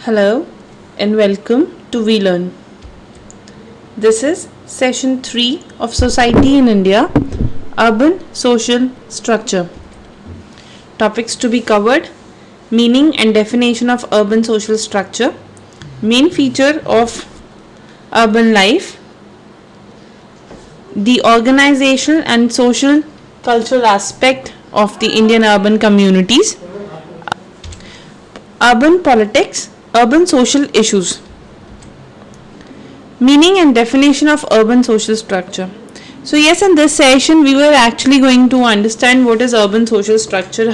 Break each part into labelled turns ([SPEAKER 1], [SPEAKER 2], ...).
[SPEAKER 1] Hello and welcome to We Learn. This is session 3 of Society in India, Urban Social Structure. Topics to be covered: meaning and definition of urban social structure, main feature of urban life, the organizational and social cultural aspect of the Indian urban communities, urban politics, urban social issues. Meaning and definition of urban social structure. So yes, in this session we were actually going to understand what is urban social structure,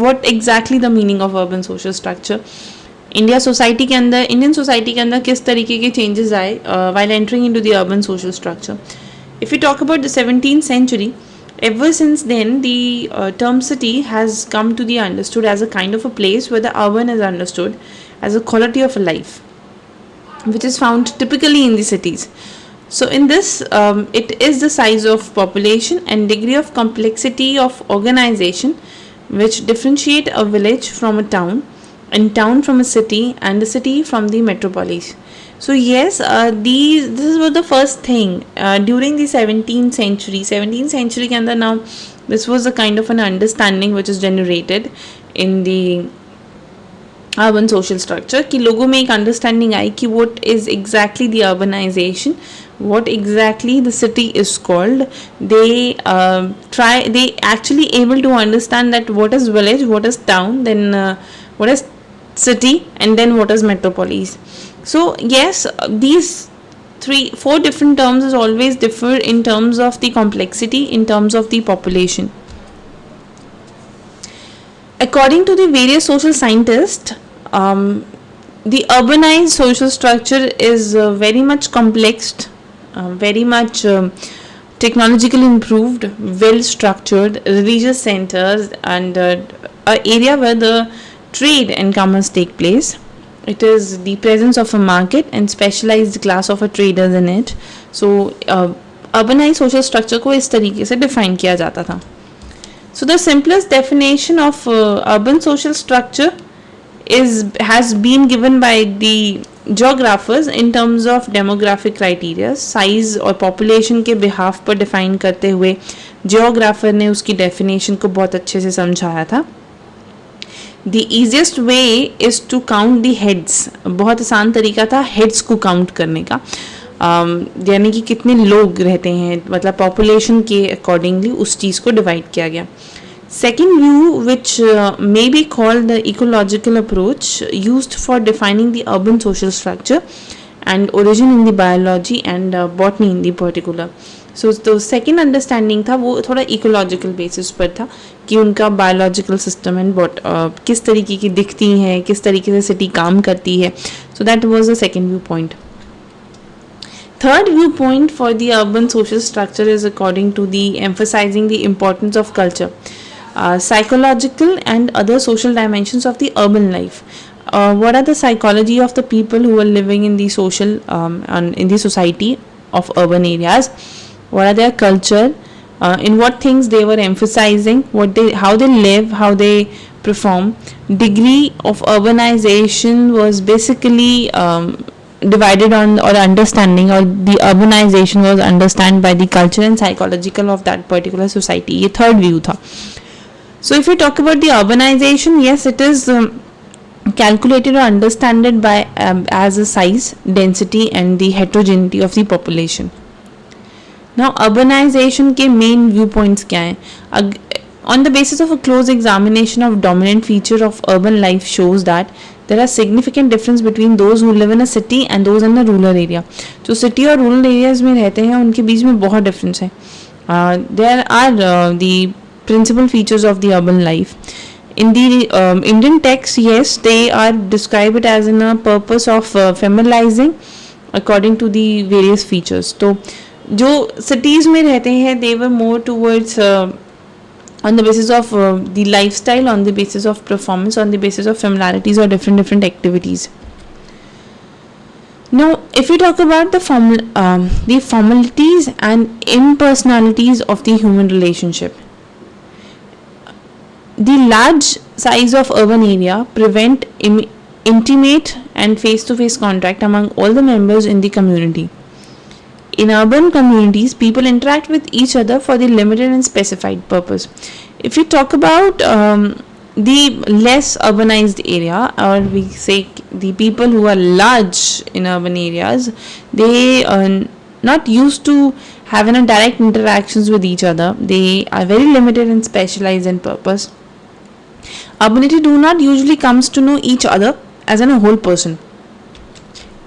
[SPEAKER 1] what exactly the meaning of urban social structure. Indian society के अंदर किस तरीके के changes आए while entering into the urban social structure. If we talk about the 17th century, ever since then the term city has come to be understood as a kind of a place where the urban is understood as a quality of a life, which is found typically in the cities. So in this, it is the size of population and degree of complexity of organization which differentiate a village from a town, and town from a city, and a city from the metropolis. So yes, this was the first thing during the 17th century. 17th century के अंदर now this was a kind of an understanding which is generated in the urban social structure कि लोगों में एक understanding आई कि what is exactly the urbanization, what exactly the city is called. They actually able to understand that what is village, what is town, then what is city, and then what is metropolis. So yes, these 4 different terms is always differ in terms of the complexity, in terms of the population. According to the various social scientists, the urbanized social structure is very much complex, very much technologically improved, well structured, religious centers, and an area where the trade and commerce take place. It is the presence of a market and specialized class of a traders in it. So urbanized social structure को इस तरीके से define किया जाता था. So the simplest definition of urban social structure has been given by the geographers in terms of demographic criteria. Size और population के behalf पर define करते हुए geographer ने उसकी definition को बहुत अच्छे से समझाया था. The easiest way is to count the heads. बहुत आसान तरीका था heads को count करने का, यानी कि कितने लोग रहते हैं, मतलब population के accordingly उस चीज़ को divide किया गया. Second view, which may be called the ecological approach, used for defining the urban social structure and origin in the biology and botany in the particular. So the second understanding था वो थोड़ा ecological basis पर था कि उनका biological system and किस तरीके की दिखती हैं, किस तरीके से city काम करती है. So that was the second viewpoint. Third viewpoint for the urban social structure is according to the emphasizing the importance of culture, psychological and other social dimensions of the urban life. What are the psychology of the people who are living in the social in the society of urban areas? What are their culture? In what things they were emphasizing? How they live, how they perform. Degree of urbanization was basically divided on or understanding, or the urbanization was understood by the culture and psychological of that particular society. ये third view था. So if we talk about the urbanization, yes, it is calculated or understood by as a size, density, and the heterogeneity of the population. Now urbanization के main viewpoints क्या हैं? On the basis of a close examination of dominant feature of urban life shows that there are significant difference between those who live in a city and those in a rural area. जो city और rural areas में रहते हैं उनके बीच में बहुत difference है. There are the principal features of the urban life. In the Indian text, yes, they are described as in a purpose of familiarizing according to the various features. तो जो cities में रहते हैं they were more towards on the basis of the lifestyle, on the basis of performance, on the basis of familiarities or different activities. Now if we talk about the formalities and impersonalities of the human relationship, the large size of urban area prevent intimate and face-to-face contact among all the members in the community. In urban communities, people interact with each other for the limited and specified purpose. If we talk about the less urbanized area, or we say the people who are large in urban areas, they are not used to having a direct interactions with each other. They are very limited and specialized in purpose. Urbanity do not usually comes to know each other as a whole person.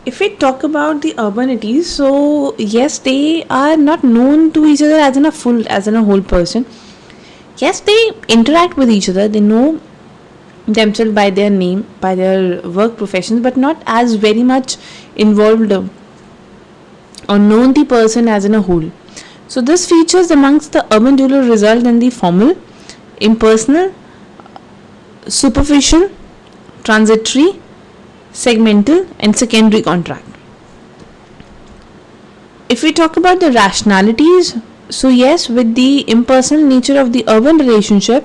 [SPEAKER 1] If we talk about the urbanity, so yes, they are not known to each other as a whole person. Yes, they interact with each other. They know themselves by their name, by their work professions, but not as very much involved or known the person as in a whole. So this features amongst the urban rural result in the formal, impersonal, superficial, transitory, segmental and secondary contract. If we talk about the rationalities, so yes, with the impersonal nature of the urban relationship,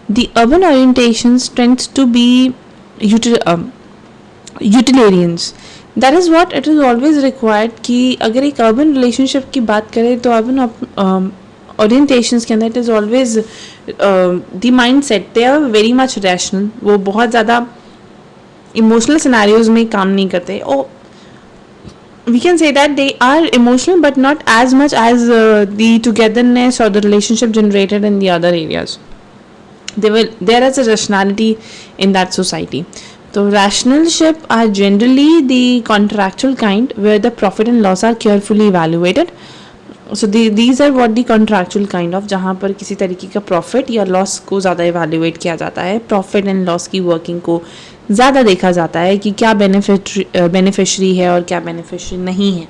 [SPEAKER 1] the urban orientations tends to be utilitarians. That is what it is always required कि अगर एक urban relationship की बात करें तो urban orientations के अंदर it is always the mindset, they are very much rational. वो बहुत ज़्यादा emotional scenarios में काम नहीं करते. और we can say that they are emotional but not as much as the togetherness or the relationship generated in the other areas. There is a rationality in that society. So rationalship are generally the contractual kind where the profit and loss are carefully evaluated. So these are what the contractual kind of, जहाँ पर किसी तरीके का profit या loss को ज़्यादा evaluate किया जाता है, profit and loss की working को ज़्यादा देखा जाता है कि क्या beneficiary है और क्या beneficiary नहीं है.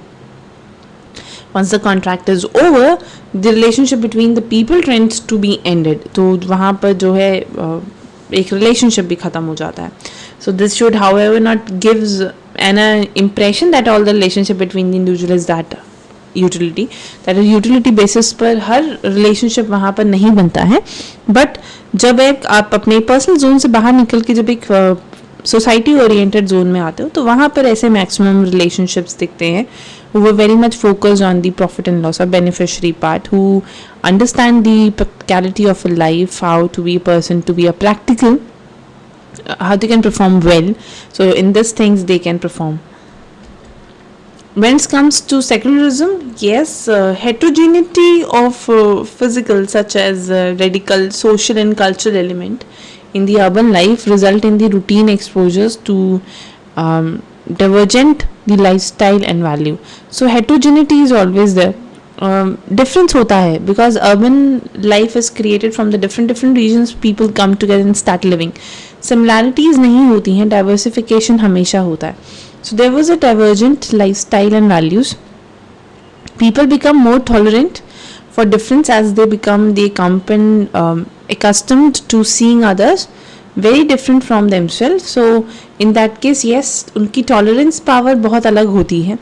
[SPEAKER 1] Once the contract is over, the relationship between the people tends to be ended. तो वहाँ पर जो है एक relationship भी ख़त्म हो जाता है. So this should, however, not gives an impression that all the relationship between the individual is that utility. That is utility basis पर हर relationship वहाँ पर नहीं बनता है. But जब एक आप अपने personal zone से बाहर निकल के जब एक सोसाइटी ओरिएंटेड जोन में आते हो तो वहाँ पर ऐसे मैक्सिमम रिलेशनशिप्स दिखते हैं who were very much focused on the profit and loss or beneficiary part, who understand the practicality of a life, how to be a person, to be a practical, how they can perform well. So in these things they can perform. When it comes to secularism, yes, heterogeneity of physical such as radical social and cultural element in the urban life result in the routine exposures to divergent the lifestyle and value. So heterogeneity is always there. Difference होता है because urban life is created from the different regions. People come together and start living. Similarities नहीं होती हैं, diversification हमेशा होता है. So there was a divergent lifestyle and values. People become more tolerant for difference as they become accustomed to seeing others very different from themselves. So in that case, yes, उनकी tolerance power बहुत अलग होती है.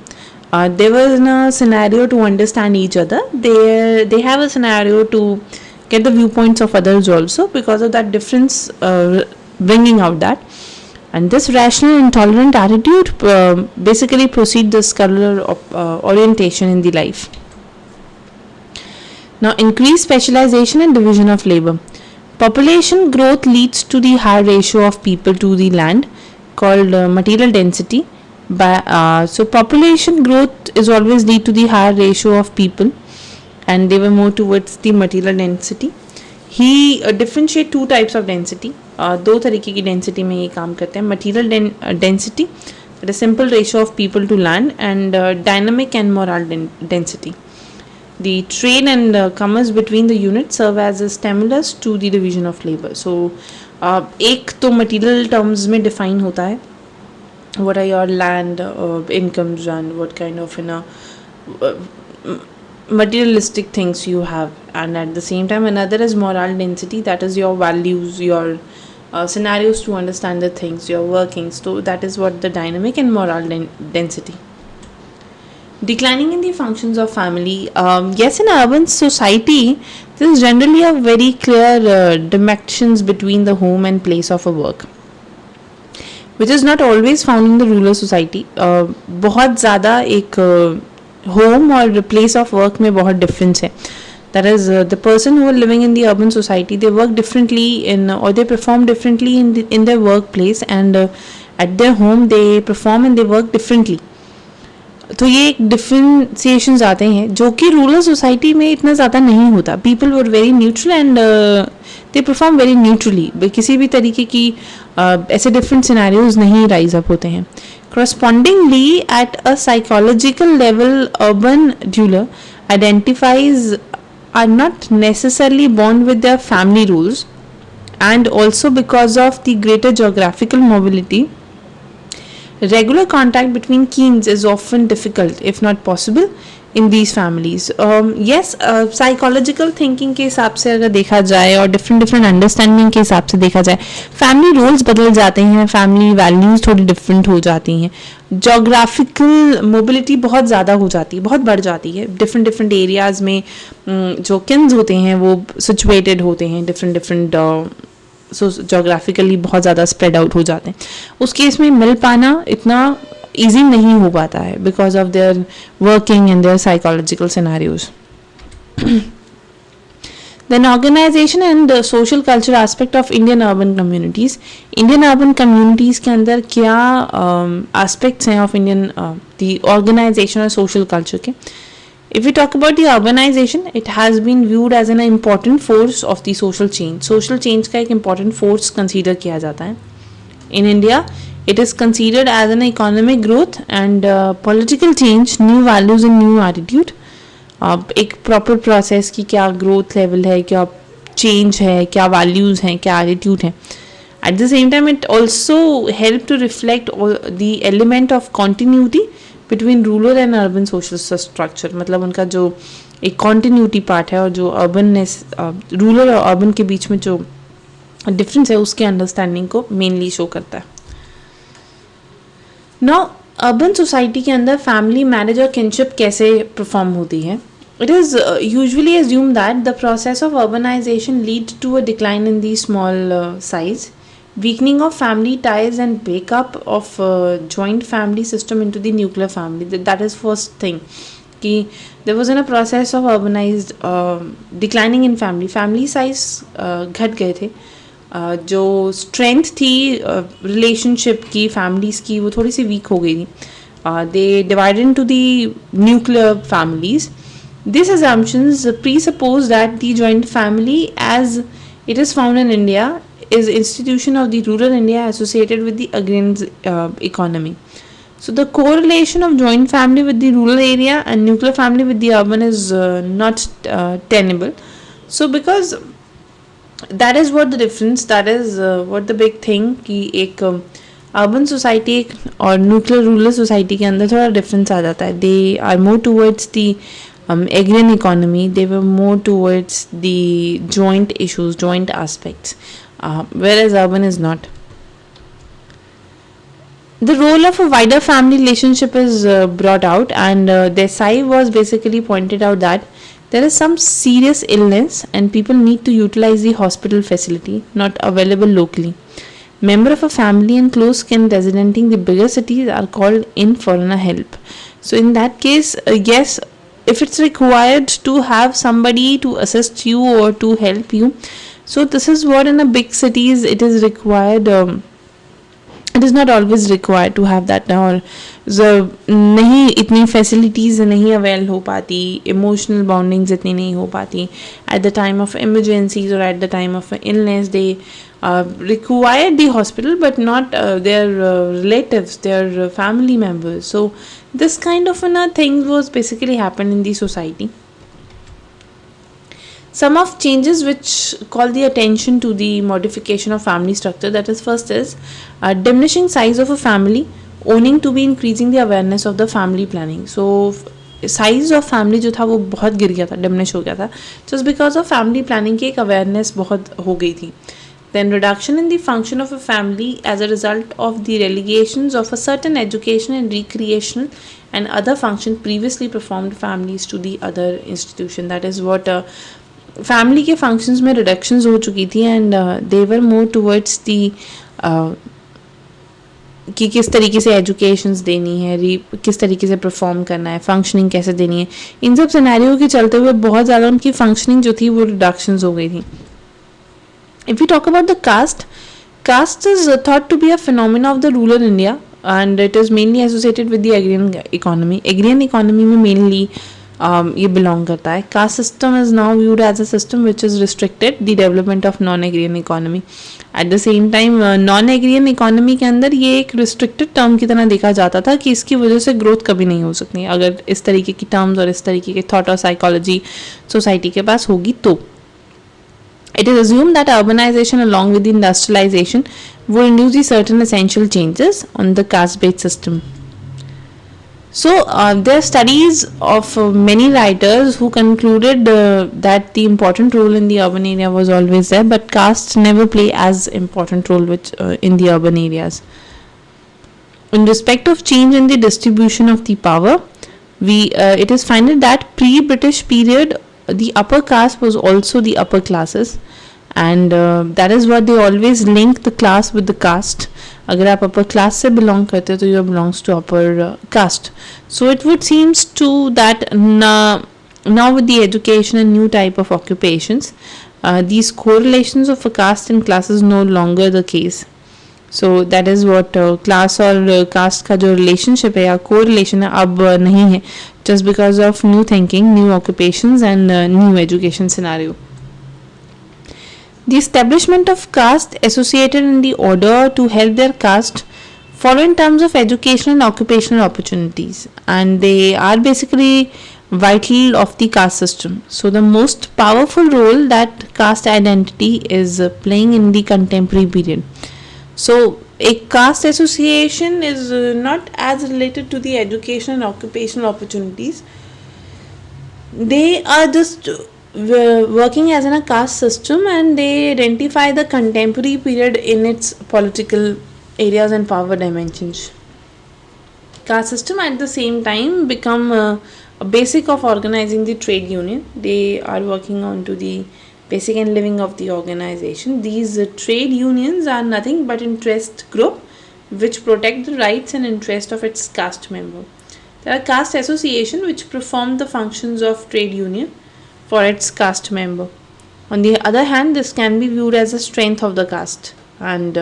[SPEAKER 1] There was a scenario to understand each other. They have a scenario to get the viewpoints of others also because of that difference bringing out that. And this rational and tolerant attitude basically proceed the scalar orientation in the life. Now, increased specialization and division of labor. Population growth leads to the high ratio of people to the land called material density. So population growth is always lead to the higher ratio of people and they were more towards the material density. He differentiate two types of density. दो तरीके की density में ये काम करते हैं. Material density, that is simple ratio of people to land, and dynamic and moral density. The trade and commerce between the units serve as a stimulus to the division of labor. So एक तो material terms में define होता है. What are your land incomes and what kind of materialistic things you have, and at the same time another is moral density, that is your values, your scenarios to understand the things, your workings. So that is what the dynamic and moral density. Declining in the functions of family. Yes, in urban society there is generally a very clear demarcations between the home and place of a work. Which is not always found in the rural society. बहुत ज़्यादा एक home और place of work में बहुत difference है. That is, the person who are living in the urban society, they work differently or they perform differently in their workplace, and at their home they perform and they work differently. तो ये एक डिफ्रेंसिएशंस आते हैं जो कि rural society में इतना ज़्यादा नहीं होता. People were very neutral and they perform very neutrally. किसी भी तरीके की ऐसे डिफरेंट सिनेरियोज नहीं राइज अप होते हैं. Correspondingly, at a psychological level, urban ruler identifies are not necessarily bound with their family rules, and also because of the greater geographical mobility, regular contact between kins is often difficult if not possible in these families. Yes, psychological thinking के हिसाब से अगर देखा जाए और different understanding के हिसाब से देखा जाए, family roles बदल जाते हैं, family values थोड़ी different हो जाती हैं, geographical mobility बहुत ज़्यादा हो जाती है, बहुत बढ़ जाती है. different areas में जो kins होते हैं वो situated होते हैं, different जोग्राफिकली बहुत ज़्यादा स्प्रेड आउट हो जाते हैं. उस केस में मिल पाना इतना ईजी नहीं हो पाता है because of their working and their psychological scenarios. Then organisation and social culture aspect of Indian urban communities. Indian urban communities के अंदर क्या एस्पेक्ट्स हैं ऑफ इंडियन दी ऑर्गेनाइजेशन और सोशल कल्चर के. If we talk about the urbanization, it has been viewed as an important force of the social change. Social change का एक important force consider किया जाता है. In India, it is considered as an economic growth and political change, new values and new attitude. एक proper process की क्या growth level है, क्या change है, क्या values हैं, क्या attitude है. At the same time, it also help to reflect the element of continuity between rural and urban social structure. मतलब उनका जो एक कॉन्टिन्यूटी पार्ट है और जो अर्बननेस रूरल और अर्बन के बीच में जो डिफरेंस है उसके अंडरस्टैंडिंग को मेनली शो करता है. नाउ अर्बन सोसाइटी के अंदर फैमिली, मैरिज और किनशिप कैसे परफॉर्म होती है. It is usually assume that the process of urbanisation lead to a decline in the small size, weakening of family ties and breakup of joint family system into the nuclear family. That is first thing कि there was in a process of urbanized declining in family size घट गए थे. जो strength थी relationship की, families की, वो थोड़ी सी weak हो गई थी. They divided into the nuclear families. These assumptions presuppose that the joint family as it is found in India is institution of the rural India associated with the agrarian economy. So the correlation of joint family with the rural area and nuclear family with the urban is not tenable. So because that is what the difference, that is what the big thing कि एक urban society और nuclear rural society के अंदर थोड़ा difference आ जाता है. They are more towards the agrarian economy. They were more towards the joint issues, joint aspects. Whereas urban is not. The role of a wider family relationship is brought out, and Desai was basically pointed out that there is some serious illness and people need to utilize the hospital facility not available locally. Member of a family and close kin residing the bigger cities are called in for help. So in that case, yes, if it's required to have somebody to assist you or to help you, so this is what in the big cities it is required. It is not always required to have that. और नहीं इतनी facilities नहीं avail हो पाती, emotional bondings इतनी नहीं हो पाती. At the time of emergencies or at the time of illness, they require the hospital but not their relatives, their family members. So this kind of thing was basically happened in the society. Some of changes which call the attention to the modification of family structure, that is first is diminishing size of a family owing to be increasing the awareness of the family planning. So size of family जो था वो बहुत गिर गया था, diminish हो गया था, just because of family planning की एक awareness बहुत हो गई थी. Then reduction in the function of a family as a result of the relegations of a certain education and recreational and other functions previously performed families to the other institution. That is what family के functions में reductions हो चुकी थी and they were more towards the कि किस तरीके से educations देनी है, किस तरीके से परफॉर्म करना है, फंक्शनिंग कैसे देनी है, इन सब सिनेरियो के चलते हुए बहुत ज़्यादा उनकी फंक्शनिंग जो थी वो रिडक्शंस हो गई थी. If you talk about the caste is thought to be a phenomena of the rural India, and it is mainly associated with the agrarian economy. Agrarian economy में mainly ये belong करता है. Caste system is now viewed as a system which has restricted the development of non-agrarian economy. At the same time non-agrarian economy के अंदर ये एक restricted term की तरह देखा जाता था कि इसकी वजह से growth कभी नहीं हो सकती अगर इस तरीके की terms और इस तरीके के thought और psychology society के पास होगी तो. It is assumed that urbanization along with the industrialization would induce certain essential changes on the caste-based system. So there are studies of many writers who concluded that the important role in the urban area was always there, but castes never play as important role in the urban areas. In respect of change in the distribution of the power, it is found that pre-British period the upper caste was also the upper classes, and that is what they always link the class with the caste. अगर आप upper class से belong करते हो तो you belongs to upper caste. So it would seems to that now with the education and new type of occupations, these correlations of a caste and class is no longer the case. So that is what class और caste का जो relationship है या correlation है अब नहीं है, just because of new thinking, new occupations and new education scenario. The establishment of caste associated in the order to help their caste follow in terms of educational and occupational opportunities, and they are basically vital of the caste system. So the most powerful role that caste identity is playing in the contemporary period. So a caste association is not as related to the education and occupational opportunities. They are just working as in a caste system, and they identify the contemporary period in its political areas and power dimensions. Caste system at the same time become a basic of organizing the trade union. They are working on to the basic and living of the organization. These trade unions are nothing but interest group which protect the rights and interest of its caste member. There are caste association which perform the functions of trade union for its caste member. On the other hand, this can be viewed as a strength of the caste, and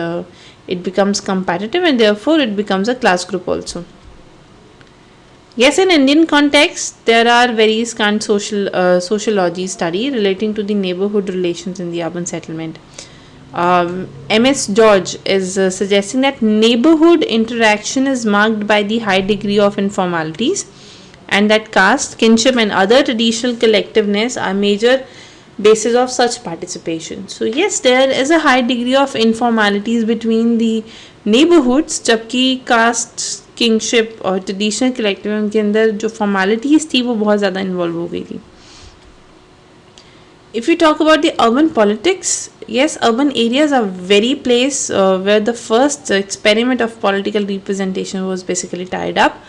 [SPEAKER 1] it becomes competitive, and therefore it becomes a class group also. Yes, in Indian context, there are various kind sociology study relating to the neighborhood relations in the urban settlement. M.S. George is suggesting that neighborhood interaction is marked by the high degree of informalities, and that caste, kinship and other traditional collectiveness are major basis of such participation. So yes, there is a high degree of informalities between the neighborhoods, जबकि caste, kingship और traditional collective के अंदर जो formalities थी वो बहुत ज़्यादा involve हो गई थी. If you talk about the urban politics, yes, urban areas are very place where the first experiment of political representation was basically tied up.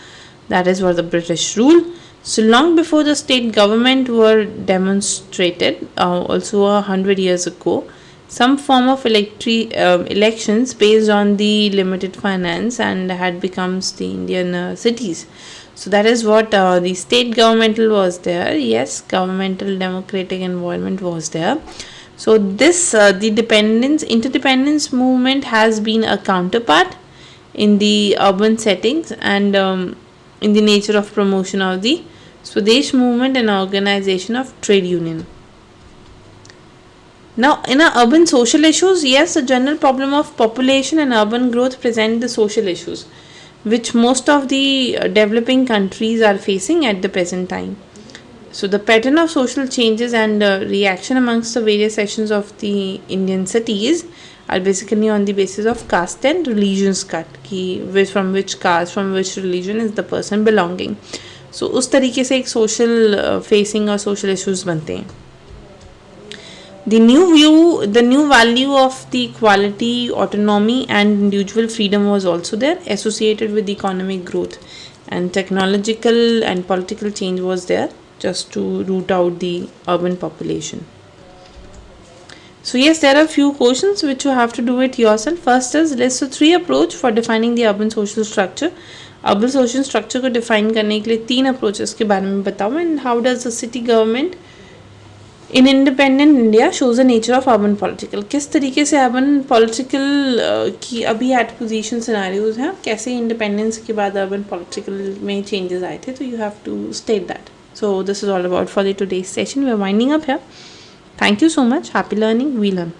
[SPEAKER 1] That is what the British rule. So long before the state government were demonstrated, also 100 years ago, some form of elections based on the limited finance and had becomes the Indian cities. So that is what the state governmental was there. Yes, governmental democratic involvement was there. So this the interdependence movement has been a counterpart in the urban settings, and in the nature of promotion of the Swadesh movement and organization of trade union. Now, in our urban social issues, yes, the general problem of population and urban growth present the social issues which most of the developing countries are facing at the present time. So the pattern of social changes and reaction amongst the various sections of the Indian cities are basically on the basis of caste and religions cut, from which caste, from which religion is the person belonging. So उस तरीके से एक social facing और social issues बनते हैं. The new value of the equality, autonomy and individual freedom was also there, associated with the economic growth, and technological and political change was there just to root out the urban population. So yes, there are few questions which you have to do it yourself. First is list the three approach for defining the urban social structure. Urban social structure को define करने के लिए 3 approaches के बारे में बताओ. And how does the city government in independent India shows the nature of urban political. किस तरीके से urban political की अभी at position scenarios हैं, कैसे independence के बाद urban political में changes आए थे. तो you have to state that. So this is all about for the today's session. We are winding up here. Thank you so much. Happy learning. We learn.